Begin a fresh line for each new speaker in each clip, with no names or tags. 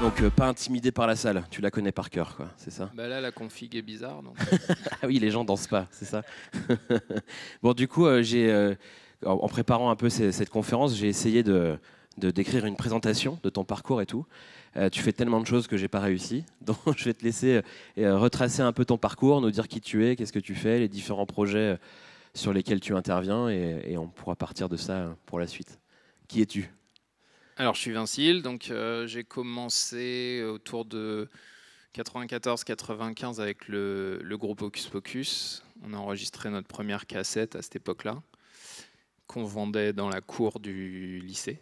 donc pas intimidé par la salle, tu la connais par cœur, quoi, c'est ça?
Bah là, la config est bizarre. Donc...
Ah oui, les gens dansent pas, c'est ça. Bon, du coup, en préparant un peu cette conférence, j'ai essayé de d'écrire une présentation de ton parcours et tout. Tu fais tellement de choses que j'ai pas réussi, donc je vais te laisser retracer un peu ton parcours, nous dire qui tu es, qu'est-ce que tu fais, les différents projets sur lesquels tu interviens, et on pourra partir de ça pour la suite. Qui es-tu?
Alors, je suis Vincile, donc j'ai commencé autour de 94-95 avec le groupe Hocus Pocus. On a enregistré notre première cassette à cette époque-là, qu'on vendait dans la cour du lycée.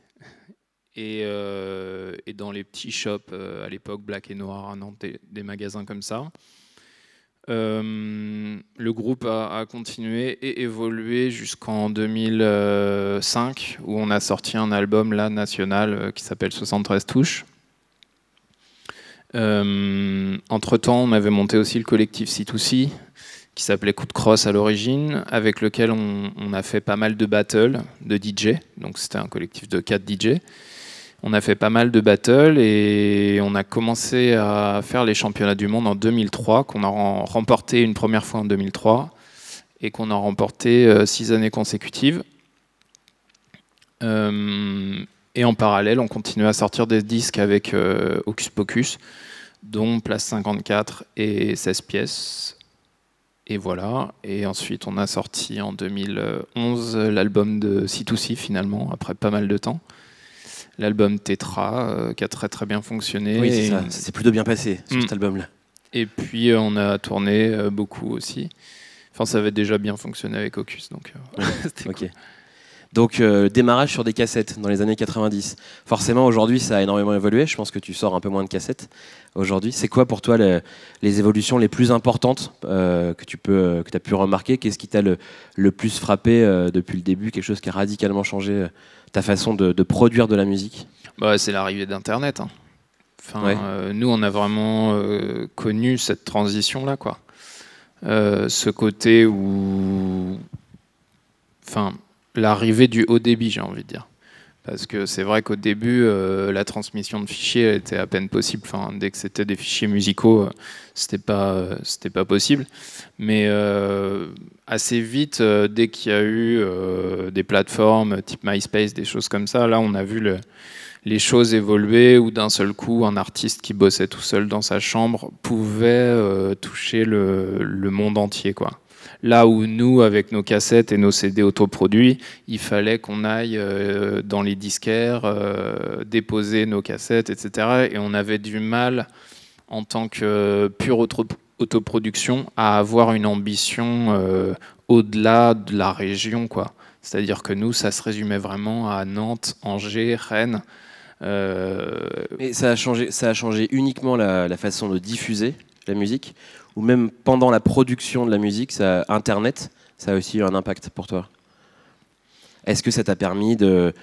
Et dans les petits shops à l'époque, Black et Noir à Nantes, des magasins comme ça. Le groupe a continué et évolué jusqu'en 2005, où on a sorti un album là, national qui s'appelle 73 touches. Entre-temps, on avait monté aussi le collectif C2C, qui s'appelait Coup de Crosse à l'origine, avec lequel on a fait pas mal de battles de DJ. Donc c'était un collectif de 4 DJ. On a fait pas mal de battles et on a commencé à faire les championnats du monde en 2003, qu'on a remporté une première fois en 2003 et qu'on a remporté 6 années consécutives. Et en parallèle, on continue à sortir des disques avec Hocus Pocus, dont Place 54 et 16 pièces. Et voilà. Et ensuite, on a sorti en 2011 l'album de C2C, finalement, après pas mal de temps. L'album Tetra, qui a très très bien fonctionné.
Oui, c'est ça. Ça s'est plutôt bien passé sur cet album-là.
Et puis on a tourné beaucoup aussi. Enfin, ça avait déjà bien fonctionné avec Hocus, donc c'était
Ok.
cool.
Donc démarrage sur des cassettes dans les années 90. Forcément, aujourd'hui, ça a énormément évolué. Je pense que tu sors un peu moins de cassettes aujourd'hui. C'est quoi pour toi les évolutions les plus importantes que tu as pu remarquer? Qu'est-ce qui t'a le plus frappé depuis le début? Quelque chose qui a radicalement changé ta façon de produire de la musique?
Bah, c'est l'arrivée d'Internet. Hein. Enfin,
ouais.
Nous, on a vraiment connu cette transition-là, quoi. Ce côté où... Enfin, l'arrivée du haut débit, j'ai envie de dire. Parce que c'est vrai qu'au début, la transmission de fichiers était à peine possible. Enfin, dès que c'était des fichiers musicaux, c'était pas possible. Mais assez vite, dès qu'il y a eu des plateformes type MySpace, des choses comme ça, là, on a vu les choses évoluer, où d'un seul coup, un artiste qui bossait tout seul dans sa chambre pouvait toucher le monde entier, quoi. Là où nous, avec nos cassettes et nos CD autoproduits, il fallait qu'on aille dans les disquaires, déposer nos cassettes, etc. Et on avait du mal, en tant que pure autoproduction, à avoir une ambition au-delà de la région, quoi. C'est-à-dire que nous, ça se résumait vraiment à Nantes, Angers, Rennes.
Mais ça a changé uniquement la façon de diffuser la musique, ou même pendant la production de la musique, Internet, ça a aussi eu un impact pour toi? Est-ce que ça t'a permis de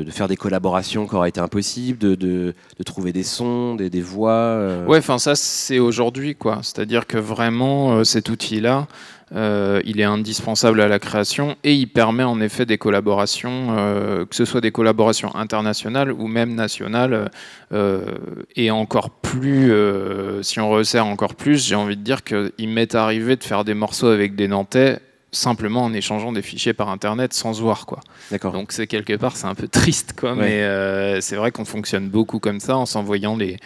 faire des collaborations qui auraient été impossibles, de trouver des sons, des voix
Ouais, enfin ça c'est aujourd'hui, quoi. C'est-à-dire que vraiment cet outil-là, il est indispensable à la création et il permet en effet des collaborations, que ce soit des collaborations internationales ou même nationales, et encore plus, si on resserre encore plus, j'ai envie de dire qu'il m'est arrivé de faire des morceaux avec des Nantais simplement en échangeant des fichiers par internet sans se voir, quoi.
D'accord.
Donc c'est quelque part c'est un peu triste, quoi,
Ouais.
mais c'est vrai qu'on fonctionne beaucoup comme ça, en s'envoyant des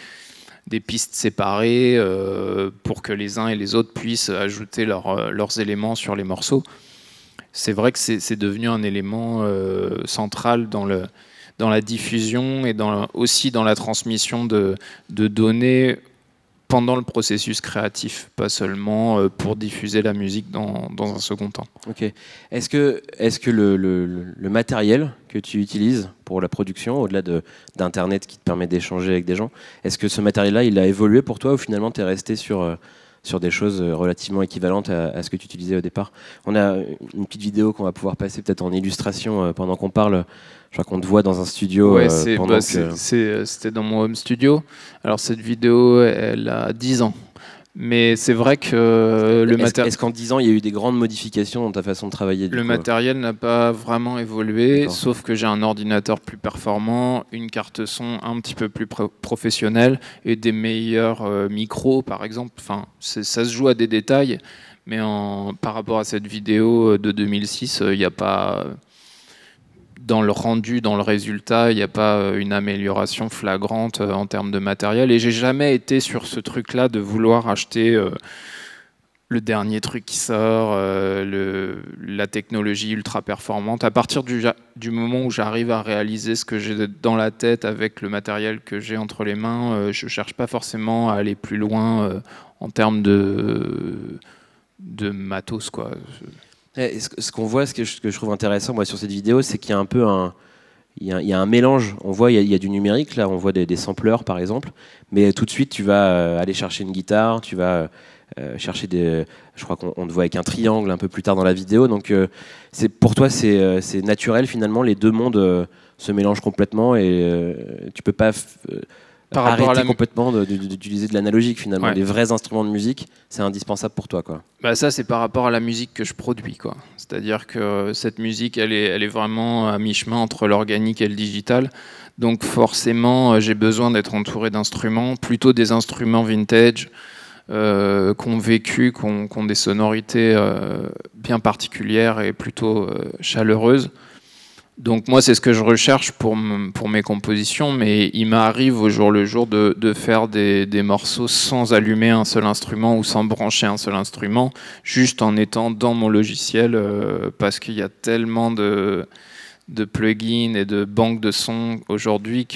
pistes séparées pour que les uns et les autres puissent ajouter leurs éléments sur les morceaux. C'est vrai que c'est devenu un élément central dans la diffusion et aussi dans la transmission de données pendant le processus créatif, pas seulement pour diffuser la musique dans un second temps.
Ok. Est-ce que le matériel que tu utilises pour la production, au-delà d'Internet qui te permet d'échanger avec des gens, est-ce que ce matériel-là, il a évolué pour toi, ou finalement tu es resté sur des choses relativement équivalentes à ce que tu utilisais au départ? On a une petite vidéo qu'on va pouvoir passer peut-être en illustration pendant qu'on parle. Je crois qu'on te voit dans un studio.
Ouais,
pendant
c'était dans mon home studio. Alors cette vidéo, elle a 10 ans. Mais c'est vrai que
Est-ce qu'en 10 ans, il y a eu des grandes modifications dans ta façon de travailler
le matériel n'a pas vraiment évolué, sauf que j'ai un ordinateur plus performant, une carte son un petit peu plus professionnelle et des meilleurs micros, par exemple. Enfin, ça se joue à des détails, mais par rapport à cette vidéo de 2006, il n'y a pas... Dans le rendu, dans le résultat, il n'y a pas une amélioration flagrante en termes de matériel. Et j'ai jamais été sur ce truc-là de vouloir acheter le dernier truc qui sort, la technologie ultra performante. À partir du moment où j'arrive à réaliser ce que j'ai dans la tête avec le matériel que j'ai entre les mains, je ne cherche pas forcément à aller plus loin en termes de matos, quoi.
Ce qu'on voit, ce que je trouve intéressant moi, sur cette vidéo, c'est qu'il y a un peu il y a un mélange. On voit, il y a du numérique, là, on voit des sampleurs, par exemple, mais tout de suite, tu vas aller chercher une guitare, tu vas chercher des... Je crois qu'on te voit avec un triangle un peu plus tard dans la vidéo, donc pour toi, c'est naturel, finalement, les deux mondes se mélangent complètement et tu peux pas... arrêter complètement d'utiliser de l'analogique, finalement. Ouais. Les vrais instruments de musique, c'est indispensable pour toi, quoi.
Bah ça, c'est par rapport à la musique que je produis, quoi. C'est-à-dire que cette musique, elle est vraiment à mi-chemin entre l'organique et le digital. Donc forcément, j'ai besoin d'être entouré d'instruments, plutôt des instruments vintage, qui ont vécu, qui ont des sonorités bien particulières et plutôt chaleureuses. Donc moi, c'est ce que je recherche pour mes compositions, mais il m'arrive au jour le jour de faire des morceaux sans allumer un seul instrument ou sans brancher un seul instrument, juste en étant dans mon logiciel, parce qu'il y a tellement de plugins et de banques de sons aujourd'hui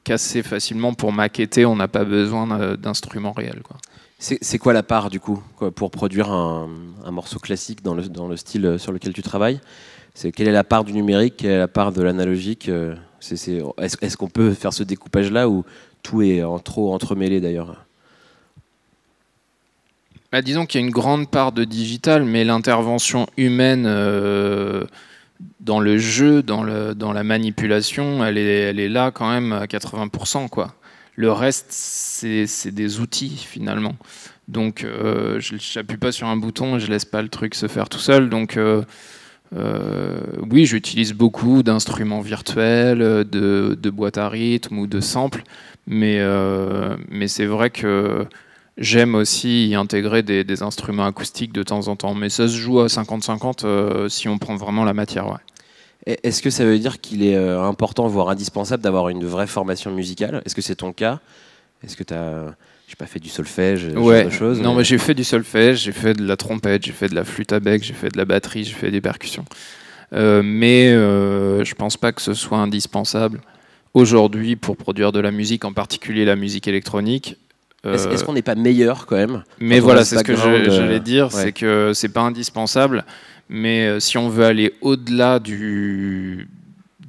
qu'assez facilement, pour maqueter, on n'a pas besoin d'instruments réels, quoi.
C'est quoi la part, du coup, pour produire un morceau classique dans le style sur lequel tu travailles? Quelle est la part du numérique, quelle est la part de l'analogique? Est-ce qu'on peut faire ce découpage-là ou tout est trop entremêlé d'ailleurs?
Bah, disons qu'il y a une grande part de digital, mais l'intervention humaine dans le jeu, dans la manipulation, elle est là quand même à 80%, quoi. Le reste, c'est des outils finalement. Donc je n'appuie pas sur un bouton et je laisse pas le truc se faire tout seul. Donc oui, j'utilise beaucoup d'instruments virtuels, de boîtes à rythme ou de samples, mais c'est vrai que j'aime aussi y intégrer des instruments acoustiques de temps en temps. Mais ça se joue à 50-50 si on prend vraiment la matière. Ouais.
Est-ce que ça veut dire qu'il est important, voire indispensable, d'avoir une vraie formation musicale? Est-ce que c'est ton cas? Est-ce que tu as... J'ai pas fait du solfège, ce genre de choses.
Non, mais j'ai fait du solfège, j'ai fait de la trompette, j'ai fait de la flûte à bec, j'ai fait de la batterie, j'ai fait des percussions. Mais je pense pas que ce soit indispensable aujourd'hui pour produire de la musique, en particulier la musique électronique.
Est-ce qu'on n'est pas meilleur quand même?
Mais voilà, c'est ce que j'allais dire, ouais. C'est que c'est pas indispensable, mais si on veut aller au-delà de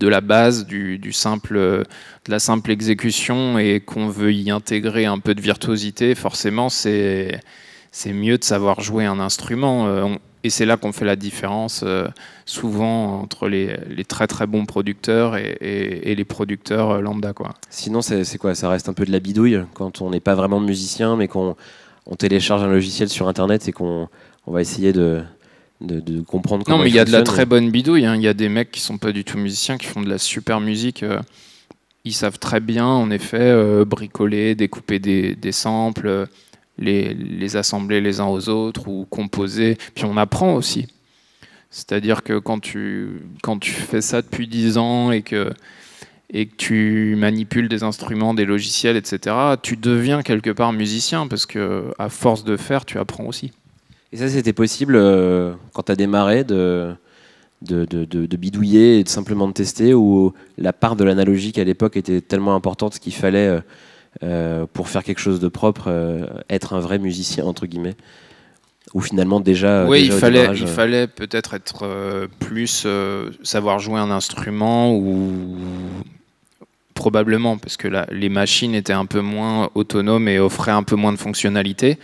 la base, de la simple exécution, et qu'on veut y intégrer un peu de virtuosité, forcément c'est mieux de savoir jouer un instrument. Et c'est là qu'on fait la différence souvent entre les très très bons producteurs et les producteurs lambda, quoi.
Sinon c'est quoi? Ça reste un peu de la bidouille quand on n'est pas vraiment musicien, mais qu'on télécharge un logiciel sur internet et qu'on va essayer de comprendre comment.
Non, mais il y a de la très bonne bidouille, hein. Il y a des mecs qui sont pas du tout musiciens, qui font de la super musique. Ils savent très bien, en effet, bricoler, découper des samples, les assembler les uns aux autres ou composer. Puis on apprend aussi. C'est-à-dire que quand tu fais ça depuis 10 ans et que tu manipules des instruments, des logiciels, etc., tu deviens quelque part musicien, parce qu'à force de faire, tu apprends aussi.
Et ça, c'était possible quand tu as démarré de bidouiller et de simplement de tester, ou la part de l'analogique à l'époque était tellement importante qu'il fallait, pour faire quelque chose de propre, être un vrai musicien, entre guillemets? Ou finalement déjà...
Oui, il fallait peut-être être plus... savoir jouer un instrument, ou probablement, parce que les machines étaient un peu moins autonomes et offraient un peu moins de fonctionnalités.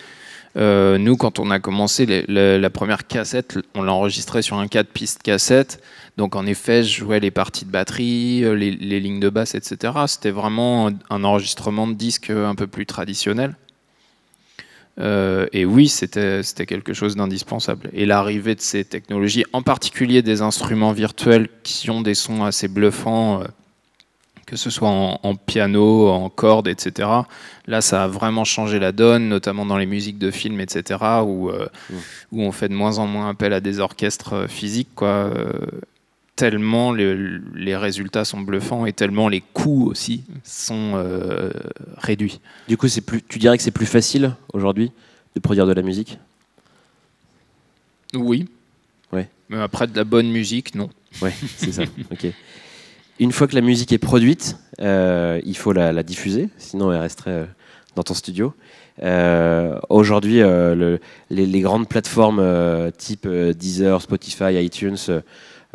Nous, quand on a commencé, la première cassette, on l'a enregistrée sur un 4 pistes cassette. Donc, en effet, je jouais les parties de batterie, les lignes de basse, etc. C'était vraiment un enregistrement de disque un peu plus traditionnel. Et oui, c'était quelque chose d'indispensable. Et l'arrivée de ces technologies, en particulier des instruments virtuels qui ont des sons assez bluffants, que ce soit en piano, en cordes, etc. Là, ça a vraiment changé la donne, notamment dans les musiques de films, etc., où on fait de moins en moins appel à des orchestres physiques, quoi. Tellement les résultats sont bluffants et tellement les coûts aussi sont réduits.
Du coup, tu dirais que c'est plus facile aujourd'hui de produire de la musique?
Oui.
Ouais.
Mais après, de la bonne musique, non.
Ouais, c'est ça. Ok. Une fois que la musique est produite, il faut la diffuser, sinon elle resterait dans ton studio. Aujourd'hui, les grandes plateformes type Deezer, Spotify, iTunes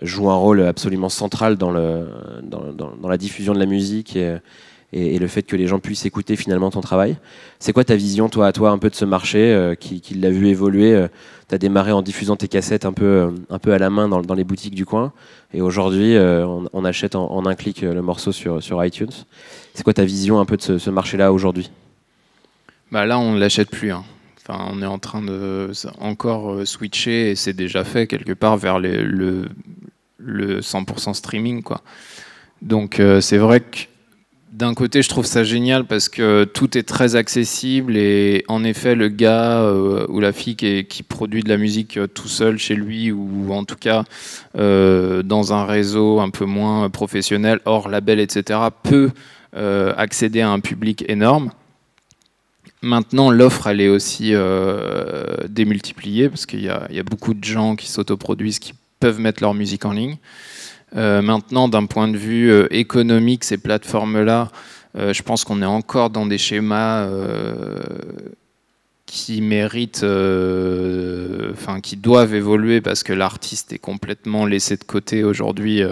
jouent un rôle absolument central dans la diffusion de la musique et le fait que les gens puissent écouter finalement ton travail. C'est quoi ta vision, toi, un peu de ce marché qui l'a vu évoluer? Tu as démarré en diffusant tes cassettes un peu à la main dans les boutiques du coin. Et aujourd'hui, on achète en un clic le morceau sur iTunes. C'est quoi ta vision un peu de ce marché-là aujourd'hui?
Bah là, on ne l'achète plus. Hein. Enfin, on est en train de encore switcher, et c'est déjà fait quelque part, vers le 100% streaming, quoi. Donc c'est vrai que d'un côté, je trouve ça génial parce que tout est très accessible et en effet, le gars ou la fille qui produit de la musique tout seul chez lui ou en tout cas dans un réseau un peu moins professionnel, hors label, etc., peut accéder à un public énorme. Maintenant, l'offre, elle est aussi démultipliée parce qu'il y a beaucoup de gens qui s'autoproduisent, qui peuvent mettre leur musique en ligne. Maintenant, d'un point de vue économique, ces plateformes-là, je pense qu'on est encore dans des schémas qui méritent, enfin, qui doivent évoluer parce que l'artiste est complètement laissé de côté aujourd'hui.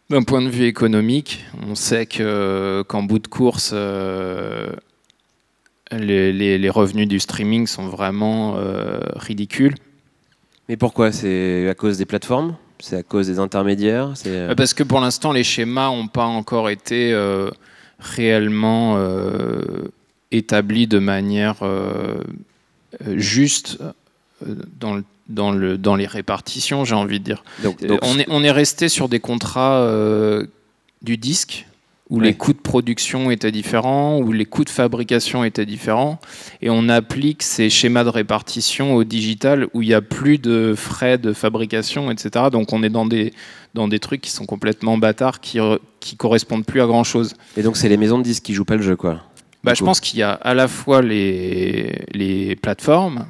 D'un point de vue économique, on sait qu'en bout de course, les revenus du streaming sont vraiment ridicules.
Mais pourquoi? C'est à cause des plateformes? C'est à cause des intermédiaires?
Parce que pour l'instant, les schémas n'ont pas encore été réellement établis de manière juste dans les répartitions, j'ai envie de dire. Donc, on est resté sur des contrats du disque, où les coûts de production étaient différents, où les coûts de fabrication étaient différents, et on applique ces schémas de répartition au digital, où il n'y a plus de frais de fabrication, etc. Donc on est dans des trucs qui sont complètement bâtards, qui correspondent plus à grand-chose.
Et donc c'est les maisons de disques qui jouent pas le jeu, quoi.
Je pense qu'il y a à la fois les plateformes,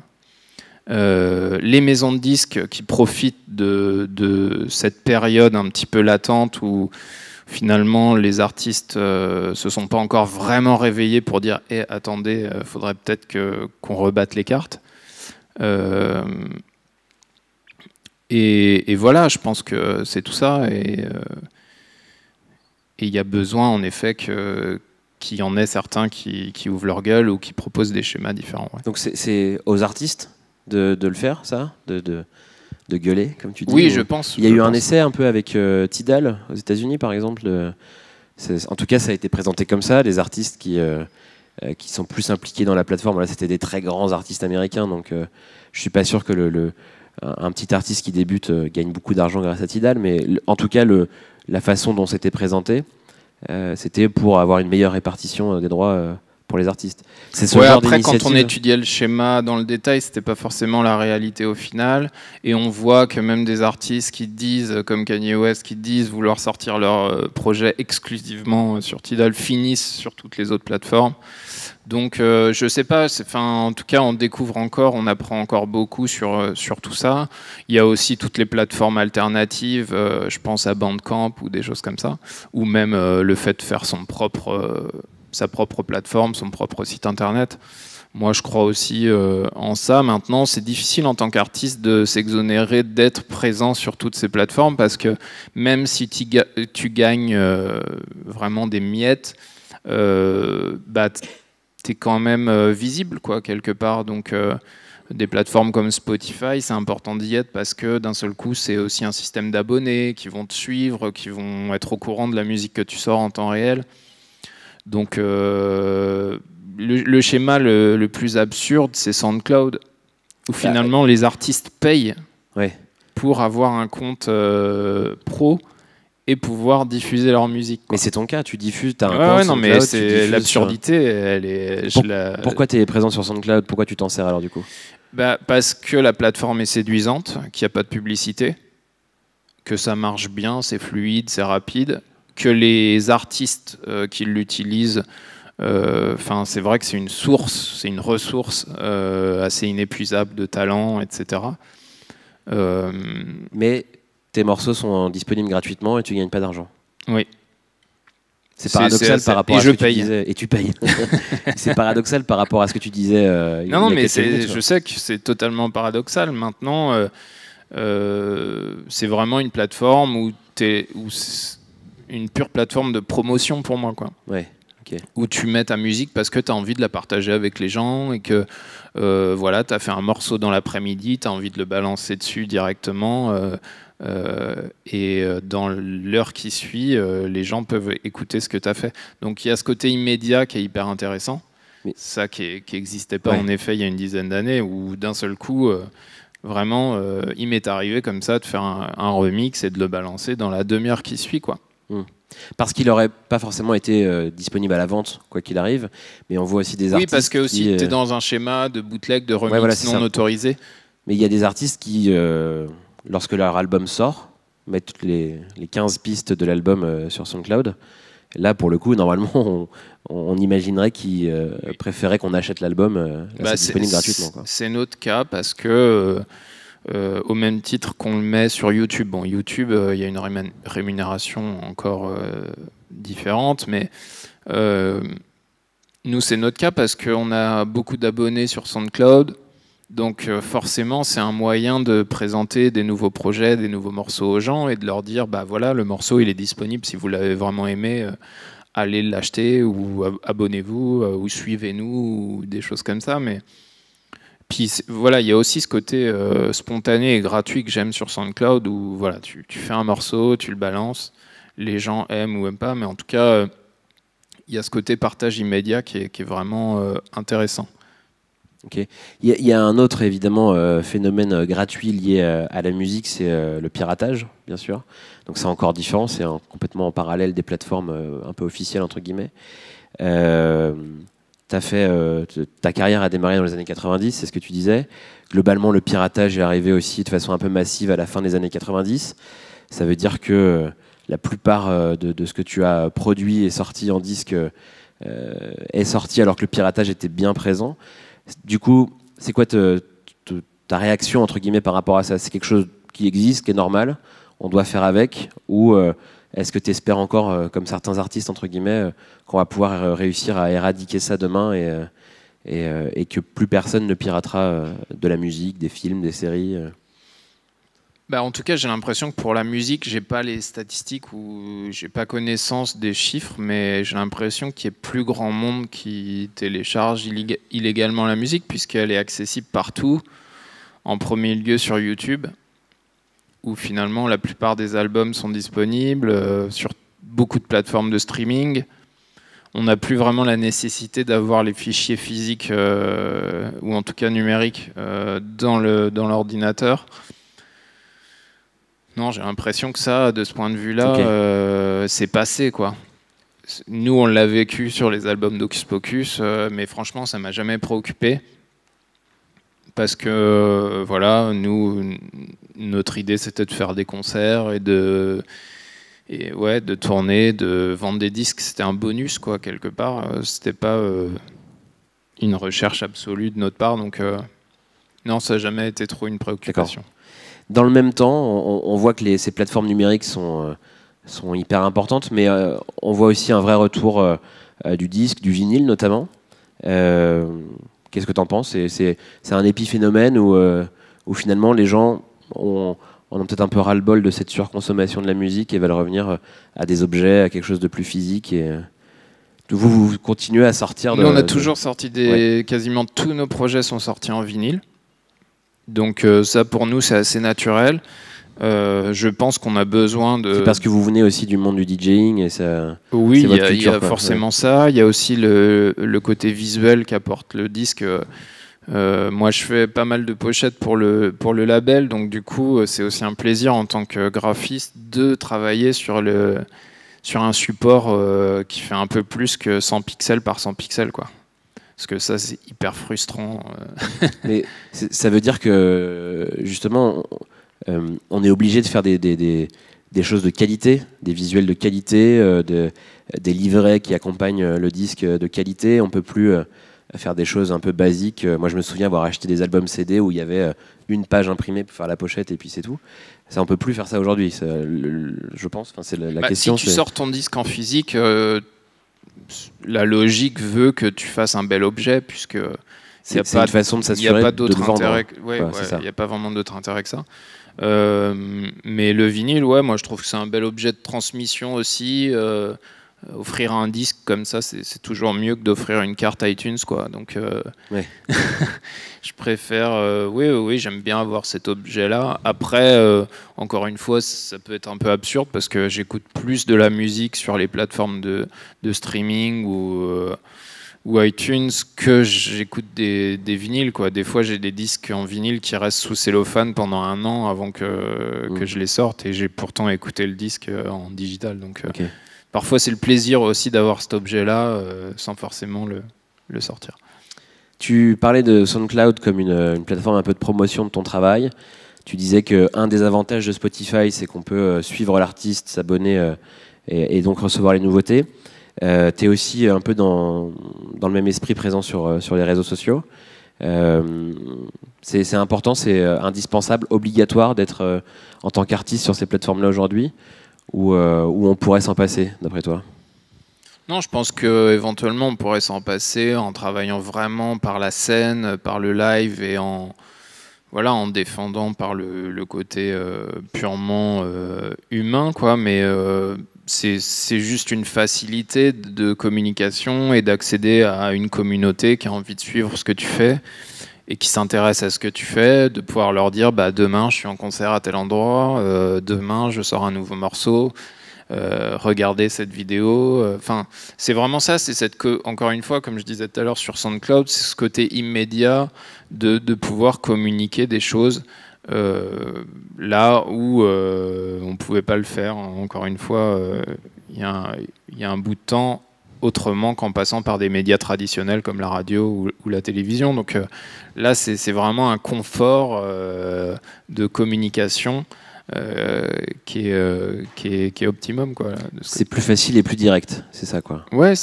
les maisons de disques qui profitent de cette période un petit peu latente où finalement, les artistes se sont pas encore vraiment réveillés pour dire attendez, faudrait peut-être qu'on rebatte les cartes. Et voilà, je pense que c'est tout ça. Et il y a besoin, en effet, qu'il y en ait certains qui ouvrent leur gueule ou qui proposent des schémas différents. Ouais.
Donc c'est aux artistes de le faire, ça, de gueuler, comme tu dis.
Oui, je pense.
Il y a eu un essai un peu avec Tidal aux États-Unis, par exemple. En tout cas, ça a été présenté comme ça. Les artistes qui sont plus impliqués dans la plateforme. Là, c'était des très grands artistes américains, donc je suis pas sûr que un petit artiste qui débute gagne beaucoup d'argent grâce à Tidal. Mais en tout cas, la façon dont c'était présenté, c'était pour avoir une meilleure répartition des droits. Pour les artistes. C'est ce genre
après, quand on étudiait le schéma dans le détail, c'était pas forcément la réalité au final. Et on voit que même des artistes qui disent, comme Kanye West, qui disent vouloir sortir leur projet exclusivement sur Tidal, finissent sur toutes les autres plateformes. Donc, je sais pas. En tout cas, on découvre encore, on apprend encore beaucoup sur tout ça. Il y a aussi toutes les plateformes alternatives. Je pense à Bandcamp ou des choses comme ça, ou même le fait de faire sa propre plateforme, son propre site internet. Moi, je crois aussi en ça. Maintenant, c'est difficile en tant qu'artiste de s'exonérer d'être présent sur toutes ces plateformes parce que même si tu gagnes vraiment des miettes, tu es quand même visible, quoi, quelque part. Donc, des plateformes comme Spotify, c'est important d'y être parce que d'un seul coup, c'est aussi un système d'abonnés qui vont te suivre, qui vont être au courant de la musique que tu sors en temps réel. Donc, le schéma le plus absurde, c'est SoundCloud, où finalement les artistes payent pour avoir un compte pro et pouvoir diffuser leur musique.
Mais c'est ton cas, tu diffuses, tu as un compte
non, mais c'est l'absurdité, elle est...
Pourquoi tu es présent sur SoundCloud? Pourquoi tu t'en sers alors du coup?
Parce que la plateforme est séduisante, qu'il n'y a pas de publicité, que ça marche bien, c'est fluide, c'est rapide, que les artistes qui l'utilisent, c'est vrai que c'est une source, c'est une ressource assez inépuisable de talent, etc.
Mais tes morceaux sont disponibles gratuitement et tu gagnes pas d'argent.
Oui.
C'est paradoxal par rapport à ce que tu disais. Et tu payes. C'est paradoxal par rapport à ce que tu disais.
Non, mais je sais que c'est totalement paradoxal. Maintenant, c'est vraiment une plateforme où une pure plateforme de promotion pour moi, quoi.
Ouais. Okay.
Où tu mets ta musique parce que tu as envie de la partager avec les gens et que voilà, tu as fait un morceau dans l'après-midi, tu as envie de le balancer dessus directement. Et dans l'heure qui suit, les gens peuvent écouter ce que tu as fait. Donc il y a ce côté immédiat qui est hyper intéressant. Ça qui n'existait pas en effet il y a une dizaine d'années, où d'un seul coup, vraiment, il m'est arrivé comme ça de faire un remix et de le balancer dans la demi-heure qui suit, quoi.
Parce qu'il n'aurait pas forcément été disponible à la vente, quoi qu'il arrive, mais on voit aussi des artistes.
Oui, parce que aussi tu es dans un schéma de bootleg, de remix non autorisé.
Mais il y a des artistes qui, lorsque leur album sort, mettent toutes les 15 pistes de l'album sur SoundCloud. Là, pour le coup, normalement, on imaginerait qu'ils préféraient qu'on achète l'album disponible gratuitement.
C'est notre cas parce que, au même titre qu'on le met sur YouTube, bon, YouTube, il y a une rémunération encore différente, mais nous, c'est notre cas parce qu'on a beaucoup d'abonnés sur SoundCloud. Donc forcément, c'est un moyen de présenter des nouveaux projets, des nouveaux morceaux aux gens et de leur dire, bah voilà, le morceau, il est disponible. Si vous l'avez vraiment aimé, allez l'acheter ou abonnez-vous ou suivez-nous ou des choses comme ça. Mais puis voilà, il y a aussi ce côté spontané et gratuit que j'aime sur SoundCloud où voilà, tu fais un morceau, tu le balances, les gens aiment ou aiment pas, mais en tout cas, il y a ce côté partage immédiat qui est vraiment intéressant.
Okay. Il y a un autre évidemment phénomène gratuit lié à la musique, c'est le piratage, bien sûr. Donc c'est encore différent, c'est complètement en parallèle des plateformes un peu officielles entre guillemets. Ta carrière a démarré dans les années 90, c'est ce que tu disais. Globalement, le piratage est arrivé aussi de façon un peu massive à la fin des années 90. Ça veut dire que la plupart de ce que tu as produit et sorti en disque est sorti alors que le piratage était bien présent. Du coup, c'est quoi ta réaction entre guillemets par rapport à ça? C'est quelque chose qui existe, qui est normal, on doit faire avec, ou est-ce que tu espères encore, comme certains artistes entre guillemets, qu'on va pouvoir réussir à éradiquer ça demain et que plus personne ne piratera de la musique, des films, des séries
En tout cas, j'ai l'impression que pour la musique, j'ai pas les statistiques ou j'ai pas connaissance des chiffres, mais j'ai l'impression qu'il y a plus grand monde qui télécharge illégalement la musique puisqu'elle est accessible partout, en premier lieu sur YouTube, où finalement la plupart des albums sont disponibles sur beaucoup de plateformes de streaming. On n'a plus vraiment la nécessité d'avoir les fichiers physiques ou en tout cas numériques dans l'ordinateur. Non, j'ai l'impression que ça, de ce point de vue-là, c'est passé, quoi. Nous, on l'a vécu sur les albums d'Hocus Pocus, mais franchement, ça m'a jamais préoccupé. Parce que, voilà, nous, notre idée, c'était de faire des concerts et de tourner, de vendre des disques. C'était un bonus, quoi, quelque part. C'était pas une recherche absolue de notre part. Donc, non, ça n'a jamais été trop une préoccupation.
Dans le même temps, on voit que ces plateformes numériques sont hyper importantes, mais on voit aussi un vrai retour du disque, du vinyle notamment. Qu'est-ce que tu en penses? C'est un épiphénomène où finalement les gens ont peut-être un peu ras-le-bol de cette surconsommation de la musique et veulent revenir à des objets, à quelque chose de plus physique. Et vous continuez à sortir.
Nous, on a toujours sorti quasiment tous nos projets sont sortis en vinyle. Donc ça, pour nous, c'est assez naturel. Je pense qu'on a besoin de...
C'est parce que vous venez aussi du monde du DJing et ça...
Oui,
c'est votre
il y
culture,
a
quoi.
forcément ça. Il y a aussi le côté visuel qu'apporte le disque. Moi, je fais pas mal de pochettes pour le label, donc du coup, c'est aussi un plaisir en tant que graphiste de travailler sur un support qui fait un peu plus que 100 pixels par 100 pixels, quoi. Parce que ça, c'est hyper frustrant.
Mais ça veut dire que, justement, on est obligé de faire des choses de qualité, des visuels de qualité, des livrets qui accompagnent le disque de qualité. On peut plus faire des choses un peu basiques. Moi, je me souviens avoir acheté des albums CD où il y avait une page imprimée pour faire la pochette et puis c'est tout. Ça, on peut plus faire ça aujourd'hui, je pense. Enfin, c'est la question.
Si tu sors ton disque en physique, la logique veut que tu fasses un bel objet, puisque
c'est une façon de s'assurer de le vendre.
Il n'y a pas vraiment d'autre intérêt que ça. Mais le vinyle, moi je trouve que c'est un bel objet de transmission aussi. Offrir un disque comme ça, c'est toujours mieux que d'offrir une carte iTunes, quoi. Donc, je préfère. Oui, j'aime bien avoir cet objet-là. Après, encore une fois, ça peut être un peu absurde parce que j'écoute plus de la musique sur les plateformes de streaming ou iTunes que j'écoute des vinyles, quoi. Des fois, j'ai des disques en vinyle qui restent sous cellophane pendant 1 an avant que je les sorte, et j'ai pourtant écouté le disque en digital. Donc, parfois, c'est le plaisir aussi d'avoir cet objet-là sans forcément le sortir.
Tu parlais de SoundCloud comme une plateforme un peu de promotion de ton travail. Tu disais qu'un des avantages de Spotify, c'est qu'on peut suivre l'artiste, s'abonner et donc recevoir les nouveautés. Tu es aussi un peu dans le même esprit présent sur les réseaux sociaux. C'est important, c'est indispensable, obligatoire d'être en tant qu'artiste sur ces plateformes-là aujourd'hui, ou on pourrait s'en passer, d'après toi?
Non, je pense qu'éventuellement on pourrait s'en passer en travaillant vraiment par la scène, par le live, et en défendant par le côté purement humain, quoi. Mais c'est juste une facilité de communication et d'accéder à une communauté qui a envie de suivre ce que tu fais et qui s'intéresse à ce que tu fais, de pouvoir leur dire demain je suis en concert à tel endroit, demain je sors un nouveau morceau, regardez cette vidéo. Enfin, c'est vraiment ça, encore une fois, comme je disais tout à l'heure sur SoundCloud, c'est ce côté immédiat de pouvoir communiquer des choses là où on ne pouvait pas le faire. Encore une fois, il y a un bout de temps, autrement qu'en passant par des médias traditionnels comme la radio ou la télévision. Donc là, c'est vraiment un confort de communication qui est optimum, quoi.
C'est plus facile et plus direct, c'est ça, quoi.
Ouais,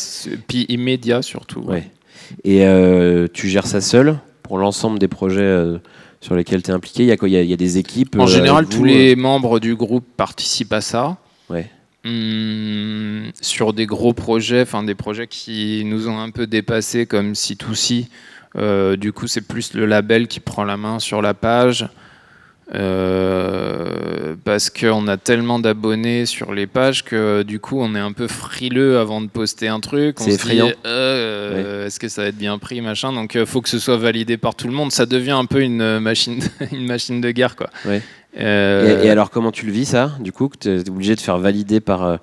puis immédiat surtout.
Ouais. Et tu gères ça seul pour l'ensemble des projets sur lesquels tu es impliqué? Il y a des équipes?
En général, tous les membres du groupe participent à ça.
Ouais.
Sur des gros projets, des projets qui nous ont un peu dépassés comme C2C, du coup c'est plus le label qui prend la main sur la page, parce qu'on a tellement d'abonnés sur les pages que du coup on est un peu frileux avant de poster un truc.
C'est effrayant.
Est-ce que ça va être bien pris, machin. Donc faut que ce soit validé par tout le monde. Ça devient un peu une machine de guerre, quoi.
Ouais. Et alors, comment tu le vis, ça, du coup, que tu es obligé de faire valider par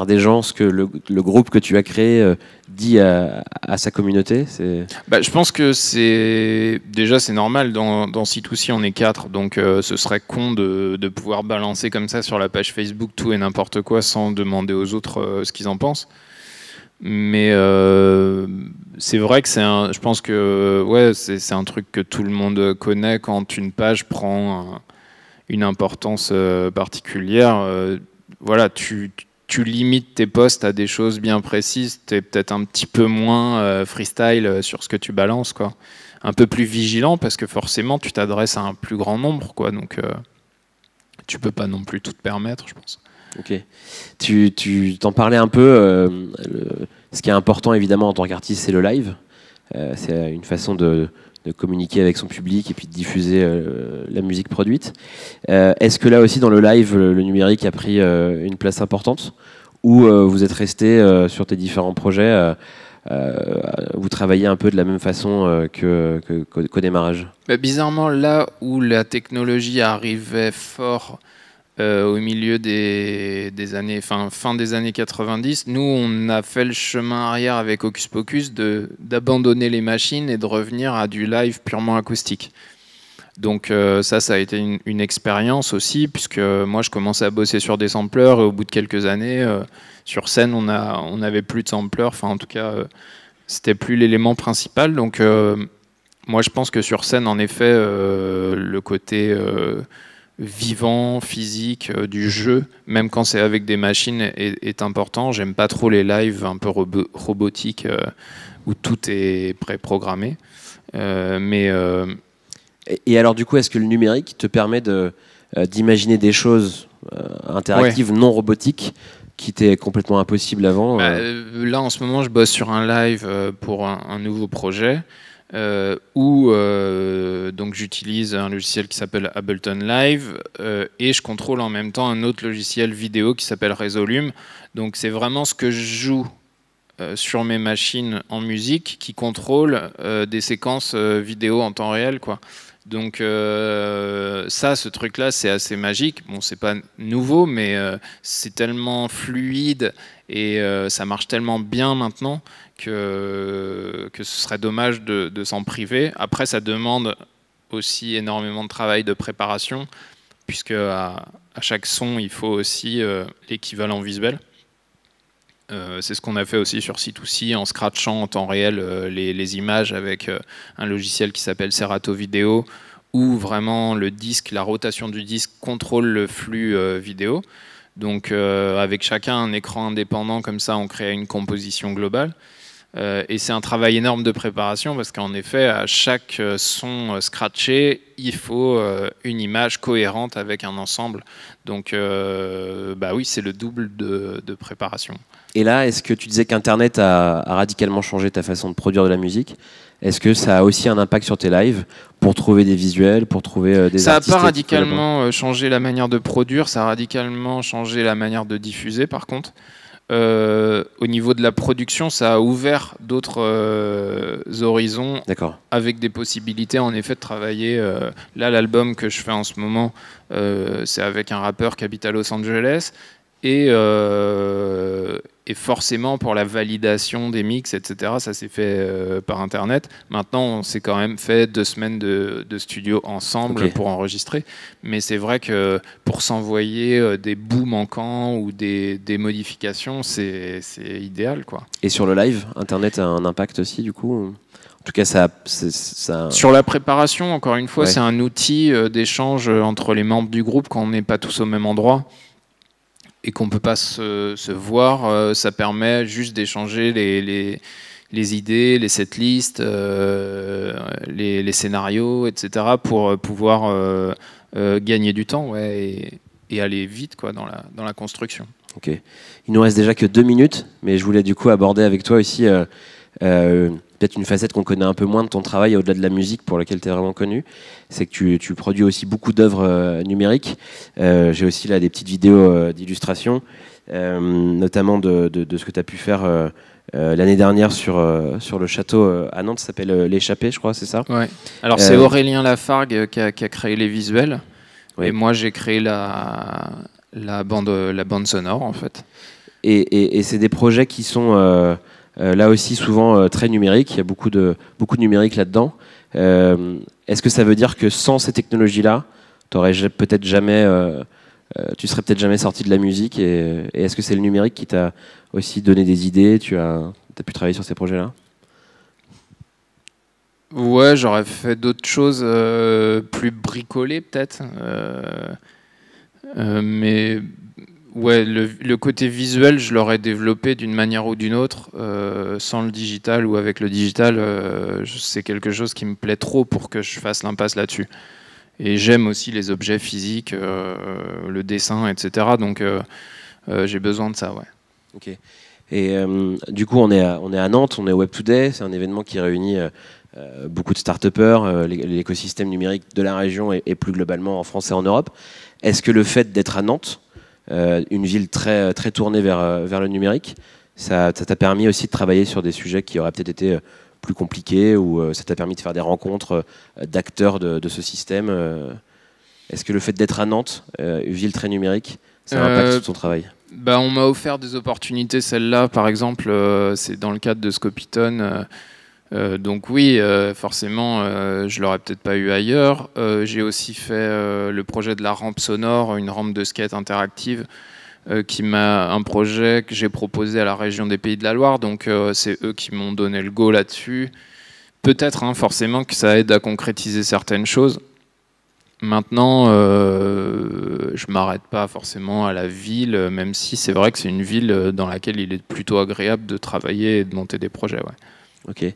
des gens ce que le groupe que tu as créé dit à sa communauté?
Je pense que c'est normal. Dans C2C, on est 4, donc ce serait con de pouvoir balancer comme ça sur la page Facebook tout et n'importe quoi sans demander aux autres ce qu'ils en pensent. Mais c'est vrai que je pense que c'est un truc que tout le monde connaît quand une page prend une importance particulière. Tu limites tes posts à des choses bien précises. Tu es peut-être un petit peu moins freestyle sur ce que tu balances, quoi. Un peu plus vigilant, parce que forcément tu t'adresses à un plus grand nombre, quoi. Donc tu peux pas non plus tout te permettre, je pense.
Ok. Tu t'en parlais un peu. Ce qui est important, évidemment, en tant qu'artiste, c'est le live. C'est une façon de communiquer avec son public et puis de diffuser la musique produite. Est-ce que là aussi, dans le live, le numérique a pris une place importante, ou vous êtes resté sur tes différents projets, vous travaillez un peu de la même façon qu'au démarrage?
Bizarrement, là où la technologie arrivait fort au milieu des années, fin des années 90. Nous, on a fait le chemin arrière avec Hocus Pocus d'abandonner les machines et de revenir à du live purement acoustique. Donc ça a été une expérience aussi, puisque moi je commençais à bosser sur des sampleurs et au bout de quelques années, sur scène, on n'avait plus de sampleurs. Enfin, en tout cas, c'était plus l'élément principal. Donc moi je pense que sur scène, en effet, le côté vivant, physique du jeu, même quand c'est avec des machines, est important. J'aime pas trop les lives un peu robotiques où tout est préprogrammé.
Et alors du coup, est-ce que le numérique te permet d'imaginer des choses interactives, non robotiques, qui étaient complètement impossibles avant
Là, en ce moment, je bosse sur un live pour un nouveau projet. Où donc j'utilise un logiciel qui s'appelle Ableton Live et je contrôle en même temps un autre logiciel vidéo qui s'appelle Resolume. Donc c'est vraiment ce que je joue sur mes machines en musique qui contrôle des séquences vidéo en temps réel, quoi. Donc ce truc-là, c'est assez magique. Bon, c'est pas nouveau, mais c'est tellement fluide et ça marche tellement bien maintenant que ce serait dommage de s'en priver. Après, ça demande aussi énormément de travail de préparation, puisque à chaque son, il faut aussi l'équivalent visuel. C'est ce qu'on a fait aussi sur C2C en scratchant en temps réel les images avec un logiciel qui s'appelle Serato Video, où vraiment le disque, la rotation du disque contrôle le flux vidéo. Donc avec chacun un écran indépendant, comme ça on crée une composition globale. Et c'est un travail énorme de préparation parce qu'en effet, à chaque son scratché, il faut une image cohérente avec un ensemble. Donc oui, c'est le double de préparation.
Et là, est-ce que tu disais qu'Internet a radicalement changé ta façon de produire de la musique? Est-ce que ça a aussi un impact sur tes lives pour trouver des visuels, pour trouver des artistes?
Ça n'a pas radicalement changé la manière de produire, ça a radicalement changé la manière de diffuser par contre. Au niveau de la production, ça a ouvert d'autres horizons avec des possibilités en effet de travailler. Là, l'album que je fais en ce moment, c'est avec un rappeur qui habite à Los Angeles et forcément pour la validation des mix, etc., ça s'est fait par Internet. Maintenant, on s'est quand même fait 2 semaines de studio ensemble pour enregistrer. Mais c'est vrai que pour s'envoyer des bouts manquants ou des modifications, c'est idéal, quoi.
Et sur le live, Internet a un impact aussi, du coup? En tout cas, ça...
Sur la préparation, encore une fois, c'est un outil d'échange entre les membres du groupe quand on n'est pas tous au même endroit et qu'on ne peut pas se voir. Ça permet juste d'échanger les idées, les setlists, les scénarios, etc. pour pouvoir gagner du temps et aller vite, quoi, dans la construction.
Ok. Il nous reste déjà que 2 minutes, mais je voulais du coup aborder avec toi aussi peut-être une facette qu'on connaît un peu moins de ton travail au-delà de la musique pour laquelle tu es vraiment connu. C'est que tu produis aussi beaucoup d'œuvres numériques. J'ai aussi là des petites vidéos d'illustration, notamment de ce que tu as pu faire l'année dernière sur le château à Nantes, ça s'appelle L'Échappée, je crois, c'est ça?
Ouais. Alors c'est Aurélien Lafargue qui a créé les visuels, et moi j'ai créé la bande sonore en fait.
Et c'est des projets qui sont là aussi souvent très numériques, il y a beaucoup de numérique là-dedans. Est-ce que ça veut dire que sans ces technologies-là, tu serais peut-être jamais sorti de la musique, et est-ce que c'est le numérique qui t'a aussi donné des idées? Tu as pu travailler sur ces projets-là?
Ouais, j'aurais fait d'autres choses plus bricolées peut-être. Mais ouais, le côté visuel, je l'aurais développé d'une manière ou d'une autre, sans le digital ou avec le digital. C'est quelque chose qui me plaît trop pour que je fasse l'impasse là-dessus. Et j'aime aussi les objets physiques, le dessin, etc. Donc j'ai besoin de ça, ouais.
Ok. Et du coup, on est à Nantes, on est au Web Today, c'est un événement qui réunit beaucoup de start-upers, l'écosystème numérique de la région et plus globalement en France et en Europe. Est-ce que le fait d'être à Nantes, une ville très, très tournée vers le numérique, ça t'a permis aussi de travailler sur des sujets qui auraient peut-être été plus compliqués, ou ça t'a permis de faire des rencontres d'acteurs de ce système? Est-ce que le fait d'être à Nantes, ville très numérique, ça impacte ton travail?
Bah, on m'a offert des opportunités, celle-là par exemple, c'est dans le cadre de Scopiton. Donc oui, forcément, je l'aurais peut-être pas eu ailleurs. J'ai aussi fait le projet de la rampe sonore, une rampe de skate interactive, un projet que j'ai proposé à la région des Pays de la Loire. Donc c'est eux qui m'ont donné le go là-dessus. Peut-être forcément que ça aide à concrétiser certaines choses. Maintenant, je m'arrête pas forcément à la ville, même si c'est vrai que c'est une ville dans laquelle il est plutôt agréable de travailler et de monter des projets. Ouais.
Ok.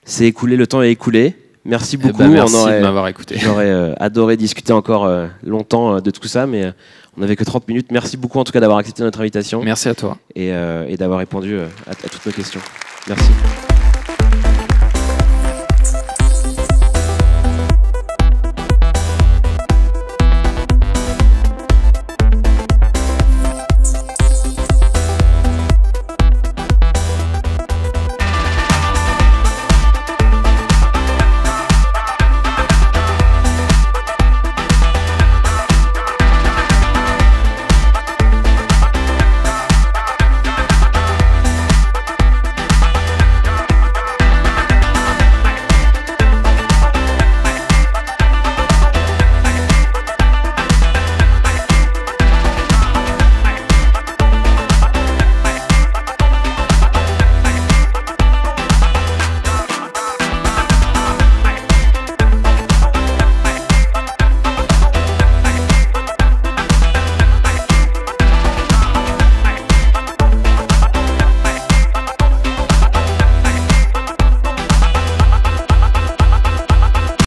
C'est écoulé, le temps est écoulé. Merci beaucoup.
Merci de m'avoir écouté.
J'aurais adoré discuter encore longtemps de tout ça, mais on n'avait que 30 minutes. Merci beaucoup en tout cas d'avoir accepté notre invitation.
Merci à toi.
Et d'avoir répondu à toutes nos questions. Merci.